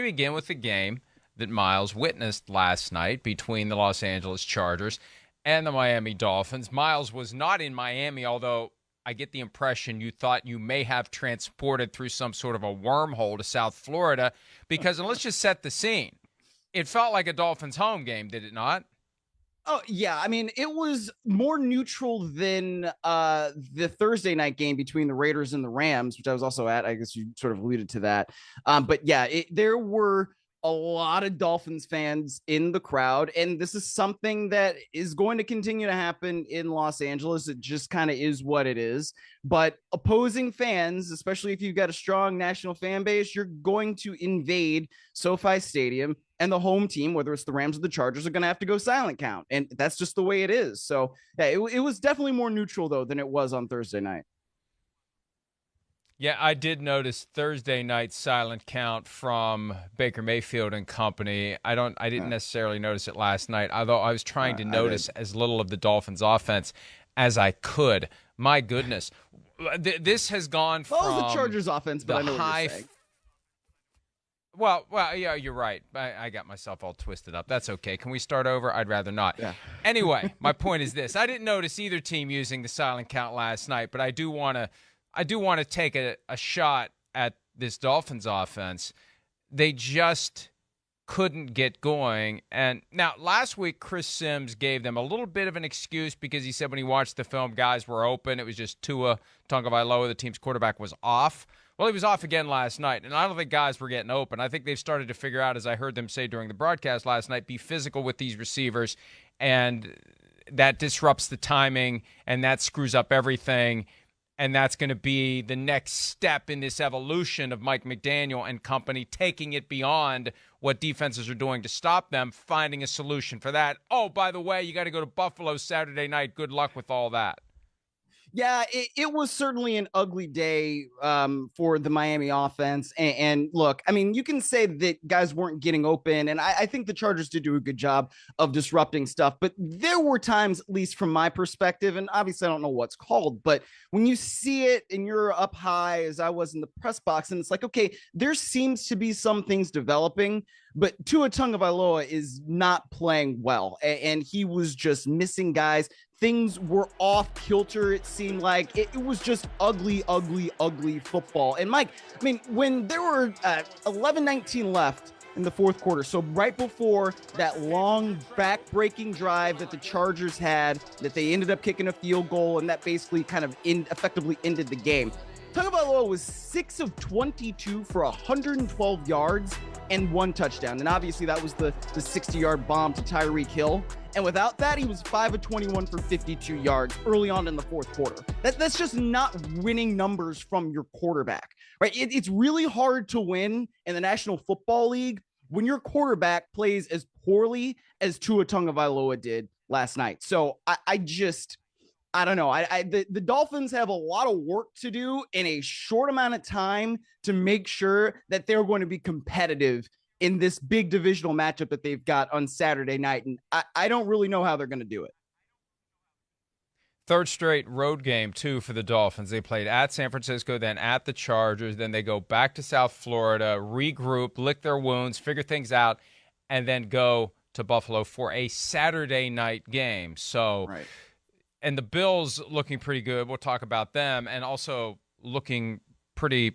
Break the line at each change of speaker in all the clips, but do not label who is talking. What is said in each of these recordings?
begin with the game that Myles witnessed last night between the Los Angeles Chargers and the Miami Dolphins. Myles was not in Miami, although I get the impression you thought you may have transported through some sort of a wormhole to South Florida because, and let's just set the scene, it felt like a Dolphins home game, did it not?
Oh, yeah. I mean, it was more neutral than the Thursday night game between the Raiders and the Rams, which I was also at. I guess you sort of alluded to that. But yeah, there were a lot of Dolphins fans in the crowd, and this is something that is going to continue to happen in Los Angeles. It just kind of is what it is. But opposing fans, especially if you've got a strong national fan base, you're going to invade SoFi Stadium, and the home team, whether it's the Rams or the Chargers, are going to have to go silent count. And that's just the way it is. So yeah, it was definitely more neutral, though, than it was on Thursday night.
Yeah, I did notice Thursday night silent count from Baker Mayfield and company. I didn't necessarily notice it last night, although I was trying to notice as little of the Dolphins offense as I could. My goodness. This has gone from
the Chargers offense, but I know what you're saying.
Well, yeah, you're right. I got myself all twisted up. That's okay. Can we start over? I'd rather not.
Yeah.
Anyway, my point is this. I didn't notice either team using the silent count last night, but I do want to take a shot at this Dolphins offense. They just couldn't get going. And now last week, Chris Sims gave them a little bit of an excuse because he said when he watched the film, guys were open. It was just Tua Tagovailoa, the team's quarterback, was off. Well, he was off again last night, and I don't think guys were getting open. I think they've started to figure out, as I heard them say during the broadcast last night, be physical with these receivers, and that disrupts the timing, and that screws up everything. And that's going to be the next step in this evolution of Mike McDaniel and company, taking it beyond what defenses are doing to stop them, finding a solution for that. Oh, by the way, you got to go to Buffalo Saturday night. Good luck with all that.
Yeah, it was certainly an ugly day for the Miami offense. And look, I mean, you can say that guys weren't getting open, and I think the Chargers did do a good job of disrupting stuff. But there were times, at least from my perspective, and obviously I don't know what's called, but when you see it and you're up high, as I was in the press box, and it's like, okay, there seems to be some things developing, but Tua Tagovailoa is not playing well, and he was just missing guys. Things were off kilter. It seemed like it was just ugly football. And Mike, I mean, when there were 11:19 left in the fourth quarter, so right before that long back-breaking drive that the Chargers had, that they ended up kicking a field goal, and that basically kind of effectively ended the game. Tagovailoa was 6 of 22 for 112 yards and 1 touchdown. And obviously that was the 60-yard bomb to Tyreek Hill. And without that, he was 5 of 21 for 52 yards early on in the fourth quarter. That's just not winning numbers from your quarterback, right? It's really hard to win in the National Football League when your quarterback plays as poorly as Tua Tagovailoa did last night. So I don't know. The Dolphins have a lot of work to do in a short amount of time to make sure that they're going to be competitive in this big divisional matchup that they've got on Saturday night. And I don't really know how they're going to do it.
Third straight road game, too, for the Dolphins. They played at San Francisco, then at the Chargers. Then they go back to South Florida, regroup, lick their wounds, figure things out, and then go to Buffalo for a Saturday night game. So,
right.
And the Bills looking pretty good. We'll talk about them. And also looking pretty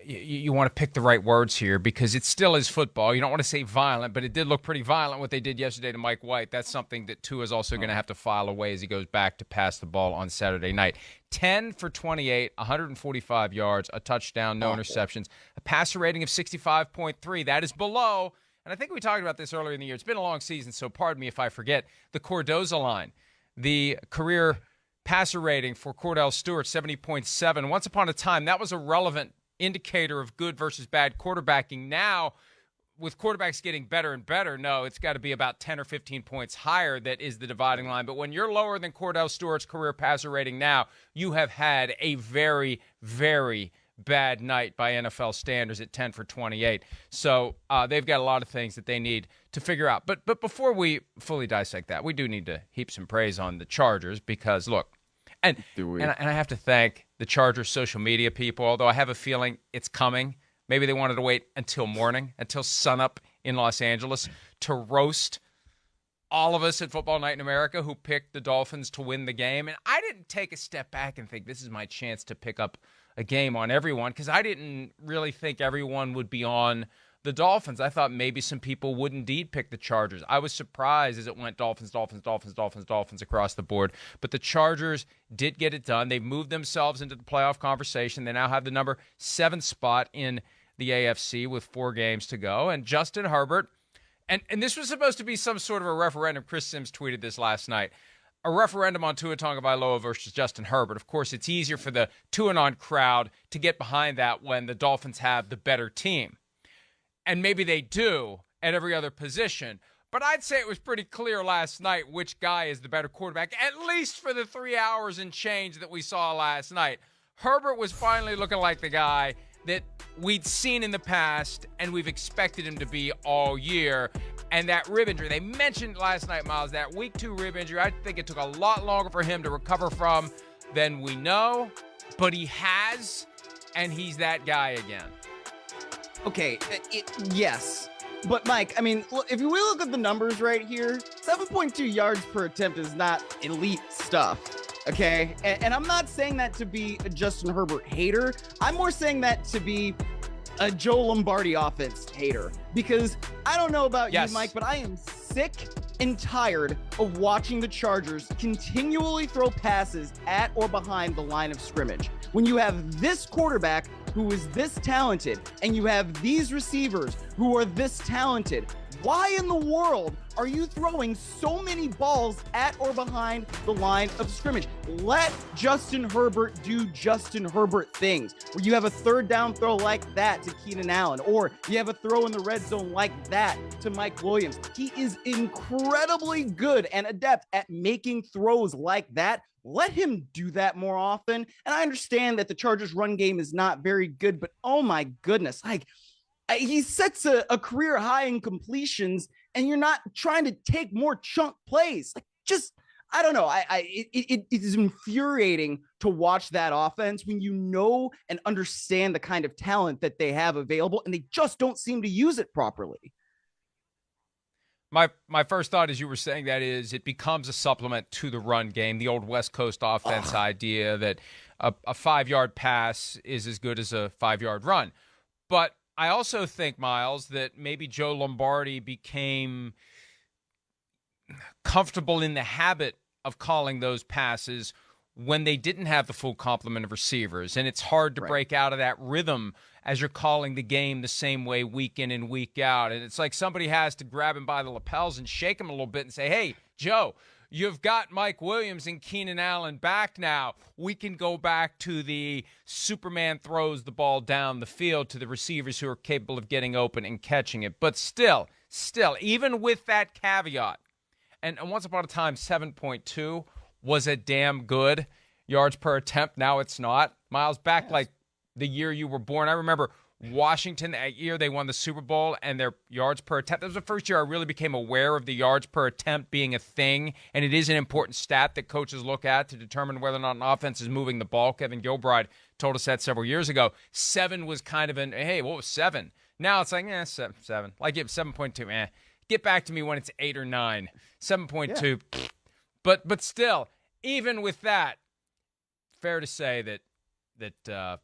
you want to pick the right words here because it still is football. You don't want to say violent, but it did look pretty violent what they did yesterday to Mike White. That's something that Tua is also going to have to file away as he goes back to pass the ball on Saturday night. 10 for 28, 145 yards, a touchdown, no interceptions, a passer rating of 65.3. That is below, and I think we talked about this earlier in the year. It's been a long season, so pardon me if I forget, the Cordoza line. The career passer rating for Cordell Stewart, 70.7. Once upon a time, that was a relevant indicator of good versus bad quarterbacking. Now, with quarterbacks getting better and better, no, it's got to be about 10 or 15 points higher that is the dividing line. But when you're lower than Cordell Stewart's career passer rating now, you have had a very, very bad night by NFL standards at 10 for 28. So they've got a lot of things that they need to figure out. But before we fully dissect that, we do need to heap some praise on the Chargers because, look, and I have to thank the Chargers social media people, although I have a feeling it's coming. Maybe they wanted to wait until morning, until sunup in Los Angeles to roast all of us at Football Night in America who picked the Dolphins to win the game. And I didn't take a step back and think this is my chance to pick up a game on everyone, because I didn't really think everyone would be on the Dolphins. I thought maybe some people would indeed pick the Chargers. I was surprised as it went Dolphins, Dolphins, Dolphins, Dolphins, Dolphins across the board. But the Chargers did get it done. They've moved themselves into the playoff conversation. They now have the number 7 spot in the AFC with 4 games to go. And Justin Herbert, and this was supposed to be some sort of a referendum. Chris Sims tweeted this last night. A referendum on Tua Tagovailoa versus Justin Herbert. Of course, it's easier for the Tua-non crowd to get behind that when the Dolphins have the better team. And maybe they do at every other position. But I'd say it was pretty clear last night which guy is the better quarterback, at least for the 3 hours and change that we saw last night. Herbert was finally looking like the guy that we'd seen in the past and we've expected him to be all year. And that rib injury, they mentioned last night, Miles, that week 2 rib injury, I think it took a lot longer for him to recover from than we know. But he has, and he's that guy again.
Okay, yes. But, Mike, I mean, if we look at the numbers right here, 7.2 yards per attempt is not elite stuff, okay? And I'm not saying that to be a Justin Herbert hater. I'm more saying that to be a Joe Lombardi offense hater. Because I don't know about you, Mike, but I am sick and tired of watching the Chargers continually throw passes at or behind the line of scrimmage. When you have this quarterback who is this talented and you have these receivers who are this talented, why in the world are you throwing so many balls at or behind the line of scrimmage? Let Justin Herbert do Justin Herbert things, where you have a third down throw like that to Keenan Allen, or you have a throw in the red zone like that to Mike Williams. He is incredibly good and adept at making throws like that. Let him do that more often. And I understand that the Chargers run game is not very good, but oh my goodness, he sets a career high in completions, and you're not trying to take more chunk plays. I don't know. It is infuriating to watch that offense when you know and understand the kind of talent that they have available, and they just don't seem to use it properly.
My first thought, as you were saying that, is it becomes a supplement to the run game, the old West Coast offense idea that a 5-yard pass is as good as a 5-yard run. But I also think, Miles, that maybe Joe Lombardi became comfortable in the habit of calling those passes when they didn't have the full complement of receivers. And it's hard to break out of that rhythm as you're calling the game the same way week in and week out. And it's like somebody has to grab him by the lapels and shake him a little bit and say, hey, Joe, you've got Mike Williams and Keenan Allen back now. We can go back to the Superman throws the ball down the field to the receivers who are capable of getting open and catching it. But still, even with that caveat, and once upon a time, 7.2 was a damn good yards per attempt. Now it's not. Miles, back like the year you were born, I remember Washington that year, they won the Super Bowl, and their yards per attempt, that was the first year I really became aware of the yards per attempt being a thing, and it is an important stat that coaches look at to determine whether or not an offense is moving the ball. Kevin Gilbride told us that several years ago. 7 was kind of hey, what was 7? Now it's like, 7. Like, 7.2, Get back to me when it's 8 or 9. 7.2. Yeah. But still, even with that, fair to say that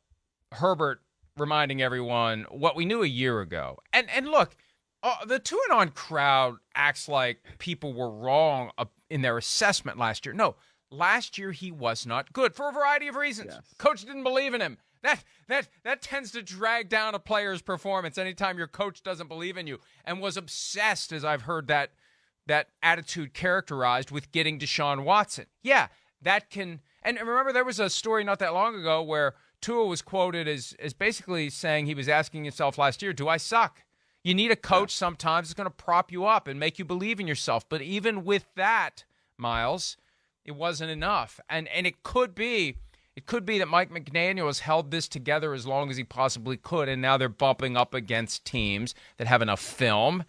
Herbert reminding everyone what we knew a year ago. And look, the Tua-non crowd acts like people were wrong in their assessment last year. No, last year he was not good for a variety of reasons. Yes. Coach didn't believe in him. That tends to drag down a player's performance anytime your coach doesn't believe in you, and was obsessed, as I've heard that attitude characterized, with getting Deshaun Watson. Yeah, that can – and remember, there was a story not that long ago where Tua was quoted as basically saying he was asking himself last year, do I suck? You need a coach sometimes that's going to prop you up and make you believe in yourself. But even with that, Miles, it wasn't enough. And it could be that Mike McDaniel has held this together as long as he possibly could, and now they're bumping up against teams that have enough film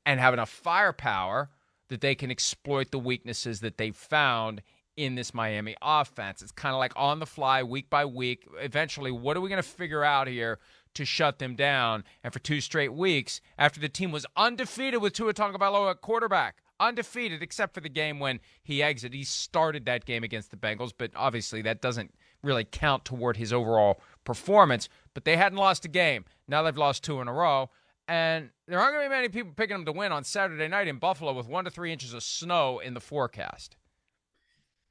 and have enough firepower that they can exploit the weaknesses that they found in this Miami offense. It's kind of like on the fly, week by week. Eventually, what are we going to figure out here to shut them down. And for 2 straight weeks, after the team was undefeated with Tua Tagovailoa at quarterback, undefeated except for the game when he exited. He started that game against the Bengals, but obviously that doesn't really count toward his overall performance. But they hadn't lost a game. Now they've lost 2 in a row. And there aren't going to be many people picking them to win on Saturday night in Buffalo with 1 to 3 inches of snow in the forecast.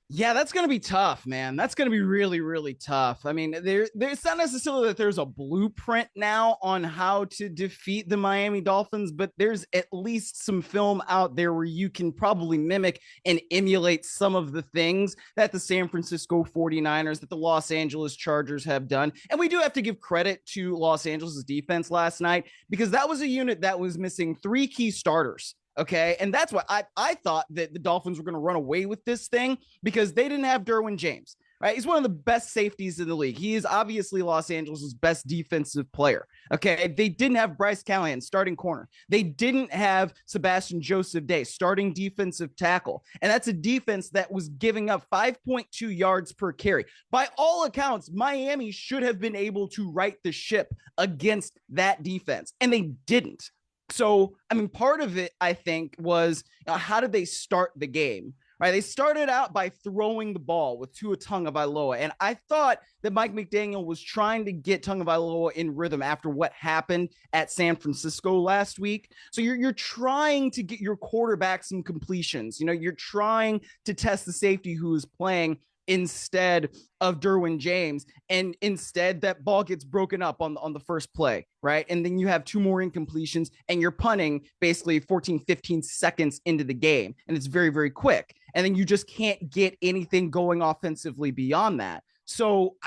Yeah, that's going to be tough, man. That's going to be really, really tough. I mean, there's not necessarily that there's a blueprint now on how to defeat the Miami Dolphins, but there's at least some film out there where you can probably mimic and emulate some of the things that the San Francisco 49ers, that the Los Angeles Chargers have done. And we do have to give credit to Los Angeles' defense last night, because that was a unit that was missing 3 key starters. Okay. And that's why I thought that the Dolphins were going to run away with this thing, because they didn't have Derwin James, right? He's one of the best safeties in the league. He is obviously Los Angeles' best defensive player. Okay. They didn't have Bryce Callahan, starting corner. They didn't have Sebastian Joseph Day, starting defensive tackle. And that's a defense that was giving up 5.2 yards per carry. By all accounts, Miami should have been able to right the ship against that defense, and they didn't. So, I mean, part of it, I think, was how did they start the game, right? They started out by throwing the ball with Tua Tagovailoa. And I thought that Mike McDaniel was trying to get Tagovailoa in rhythm after what happened at San Francisco last week. So you're trying to get your quarterback some completions. You know, you're trying to test the safety who is playing instead of Derwin James, and instead that ball gets broken up on the first play, right? And then you have 2 more incompletions, and you're punting basically 14, 15 seconds into the game, and it's very, very quick. And then you just can't get anything going offensively beyond that. So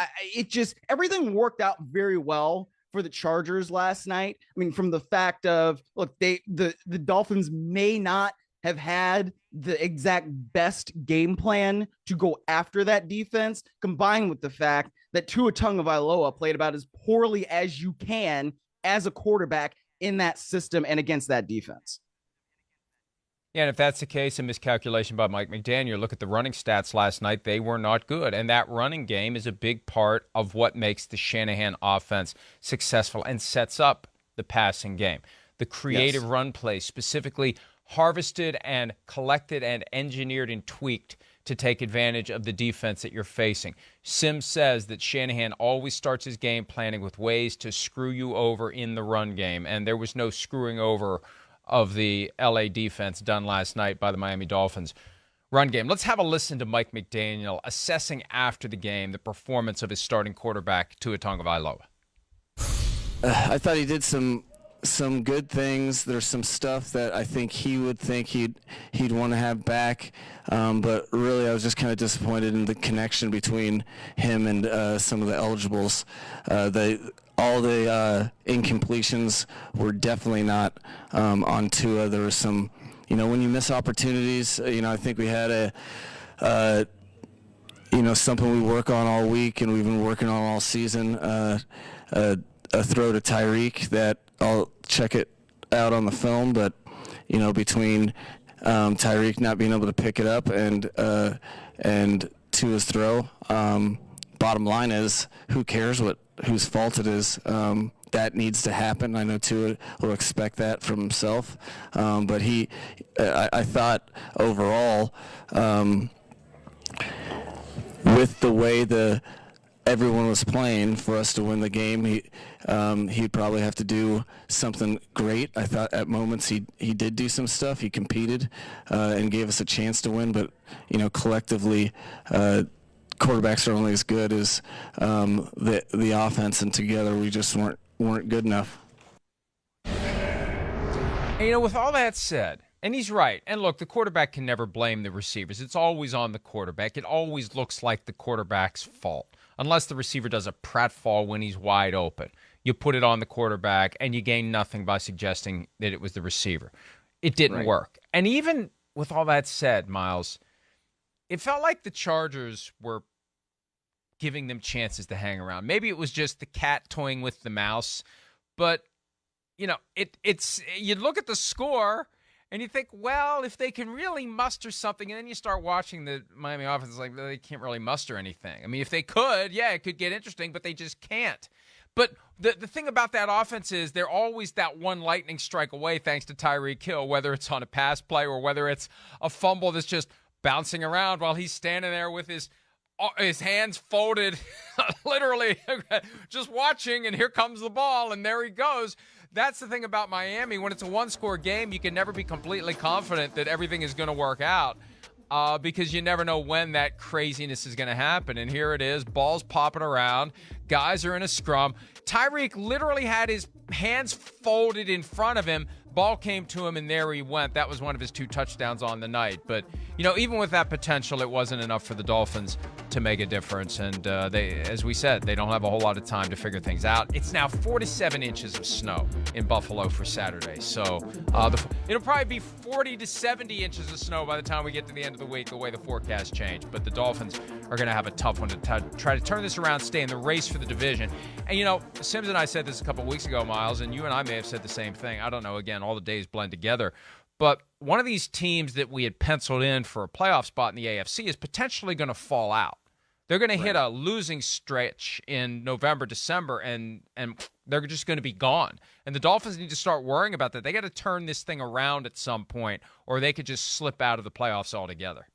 everything worked out very well for the Chargers last night. I mean, from the fact of, look, the Dolphins may not have had the exact best game plan to go after that defense, combined with the fact that Tua Tagovailoa played about as poorly as you can as a quarterback in that system and against that defense.
Yeah, and if that's the case, a miscalculation by Mike McDaniel, look at the running stats last night. They were not good. And that running game is a big part of what makes the Shanahan offense successful and sets up the passing game. The creative run plays, specifically harvested and collected and engineered and tweaked to take advantage of the defense that you're facing. Sims says that Shanahan always starts his game planning with ways to screw you over in the run game, and there was no screwing over of the LA defense done last night by the Miami Dolphins run game. Let's have a listen to Mike McDaniel assessing after the game the performance of his starting quarterback, Tua Tagovailoa.
I thought he did some good things. There's some stuff that I think he would think he'd want to have back, but really I was just kind of disappointed in the connection between him and some of the eligibles. All the incompletions were definitely not on Tua. There was some, when you miss opportunities, I think we had something we work on all week and we've been working on all season, a throw to Tyreek that I'll check it out on the film, but between Tyreek not being able to pick it up and Tua's throw, bottom line is, who cares whose fault it is? That needs to happen. I know Tua will expect that from himself, but I thought overall, with the way everyone was playing, for us to win the game, he'd probably have to do something great. I thought at moments he did do some stuff. He competed and gave us a chance to win, but collectively, quarterbacks are only as good as the offense, and together we just weren't good enough.
And, with all that said, and he's right. And look, the quarterback can never blame the receivers. It's always on the quarterback. It always looks like the quarterback's fault, unless the receiver does a pratfall when he's wide open. You put it on the quarterback, and you gain nothing by suggesting that it was the receiver. It didn't work. And even with all that said, Myles, it felt like the Chargers were giving them chances to hang around. Maybe it was just the cat toying with the mouse, but it's you look at the score and you think, well, if they can really muster something, and then you start watching the Miami offense, like they can't really muster anything. I mean, if they could, yeah, it could get interesting, but they just can't. But the thing about that offense is they're always that one lightning strike away thanks to Tyreek Hill, whether it's on a pass play or whether it's a fumble that's just bouncing around while he's standing there with his hands folded, literally just watching, and here comes the ball, and there he goes. That's the thing about Miami. When it's a one-score game, you can never be completely confident that everything is going to work out because you never know when that craziness is going to happen. And here it is, balls popping around, guys are in a scrum. Tyreek literally had his hands folded in front of him. Ball came to him, and there he went. That was one of his 2 touchdowns on the night. But, even with that potential, it wasn't enough for the Dolphins to make a difference. And they, as we said, they don't have a whole lot of time to figure things out. It's now 47 inches of snow in Buffalo for Saturday. So it'll probably be 40 to 70 inches of snow by the time we get to the end of the week, the way the forecast changed. But the Dolphins are going to have a tough one to try to turn this around, stay in the race for the division. And, Sims and I said this a couple weeks ago, Miles, and you and I may have said the same thing. I don't know. Again, all the days blend together. But one of these teams that we had penciled in for a playoff spot in the AFC is potentially going to fall out. They're going to hit a losing stretch in November, December, and they're just going to be gone. And the Dolphins need to start worrying about that. They got to turn this thing around at some point, or they could just slip out of the playoffs altogether.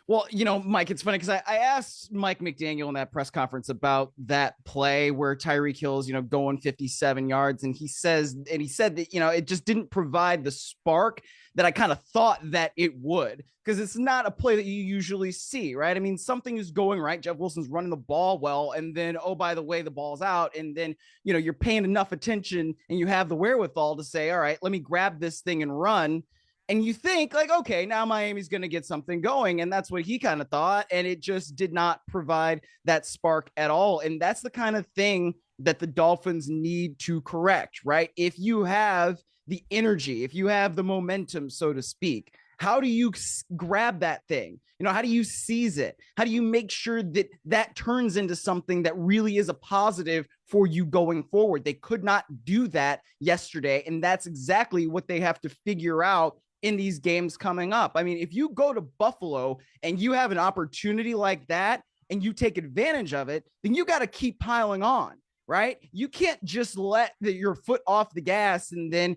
Well, Mike, it's funny because I asked Mike McDaniel in that press conference about that play where Tyreek Hill's, going 57 yards. And he said that, it just didn't provide the spark that I kind of thought that it would, because it's not a play that you usually see, right? I mean, something is going right. Jeff Wilson's running the ball well. And then, oh, by the way, the ball's out. And then, you're paying enough attention and you have the wherewithal to say, all right, let me grab this thing and run. And you think like, okay, now Miami's going to get something going. And that's what he kind of thought. And it just did not provide that spark at all. And that's the kind of thing that the Dolphins need to correct, right? If you have the energy, if you have the momentum, so to speak, how do you grab that thing? How do you seize it? How do you make sure that that turns into something that really is a positive for you going forward? They could not do that yesterday. And that's exactly what they have to figure out in these games coming up. I mean, if you go to Buffalo and you have an opportunity like that and you take advantage of it, then you got to keep piling on, right? You can't just let your foot off the gas and then,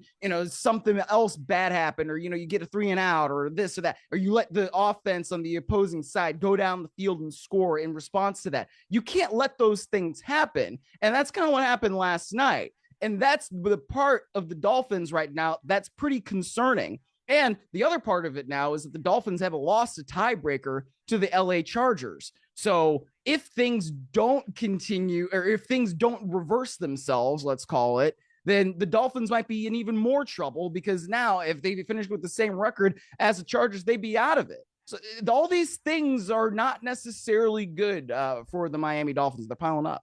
something else bad happen, or, you get a 3 and out or this or that, or you let the offense on the opposing side go down the field and score in response to that. You can't let those things happen. And that's kind of what happened last night. And that's the part of the Dolphins right now that's pretty concerning. And the other part of it now is that the Dolphins have lost a tiebreaker to the LA Chargers. So if things don't continue, or if things don't reverse themselves, let's call it, then the Dolphins might be in even more trouble, because now if they finish with the same record as the Chargers, they'd be out of it. So all these things are not necessarily good for the Miami Dolphins. They're piling up.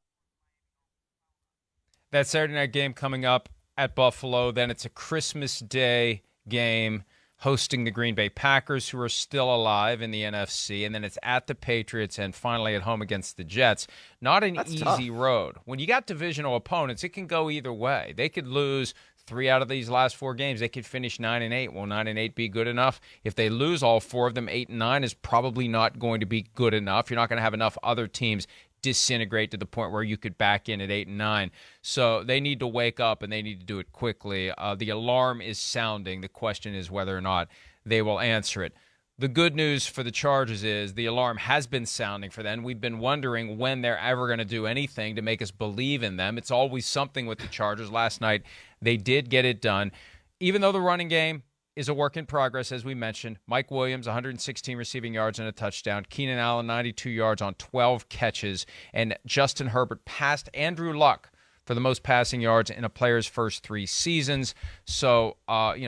That Saturday night game coming up at Buffalo, then it's a Christmas Day game hosting the Green Bay Packers, who are still alive in the NFC, and then it's at the Patriots and finally at home against the Jets. Not an easy road. When you got divisional opponents, it can go either way. They could lose 3 out of these last 4 games. They could finish 9-8. Will 9-8 be good enough? If they lose all 4 of them, 8-9 is probably not going to be good enough. You're not going to have enough other teams disintegrate to the point where you could back in at 8-9. So they need to wake up, and they need to do it quickly. The alarm is sounding. The question is whether or not they will answer it. The good news for the Chargers is the alarm has been sounding for them. We've been wondering when they're ever going to do anything to make us believe in them. It's always something with the Chargers. Last night, they did get it done. Even though the running game is a work in progress, as we mentioned. Mike Williams, 116 receiving yards and a touchdown. Keenan Allen, 92 yards on 12 catches. And Justin Herbert passed Andrew Luck for the most passing yards in a player's first 3 seasons. So,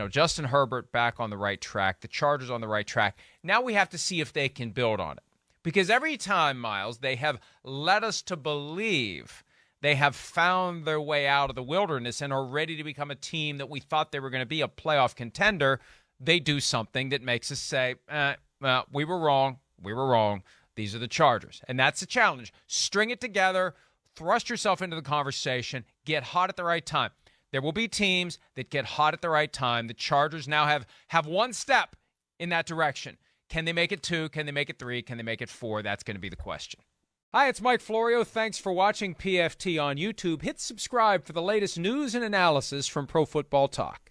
Justin Herbert back on the right track. The Chargers on the right track. Now we have to see if they can build on it. Because every time, Miles, they have led us to believe they have found their way out of the wilderness and are ready to become a team that we thought they were going to be, a playoff contender, they do something that makes us say, well, we were wrong. We were wrong. These are the Chargers. And that's the challenge. String it together, thrust yourself into the conversation, get hot at the right time. There will be teams that get hot at the right time. The Chargers now have one step in that direction. Can they make it 2? Can they make it 3? Can they make it 4? That's going to be the question. Hi, it's Mike Florio. Thanks for watching PFT on YouTube. Hit subscribe for the latest news and analysis from Pro Football Talk.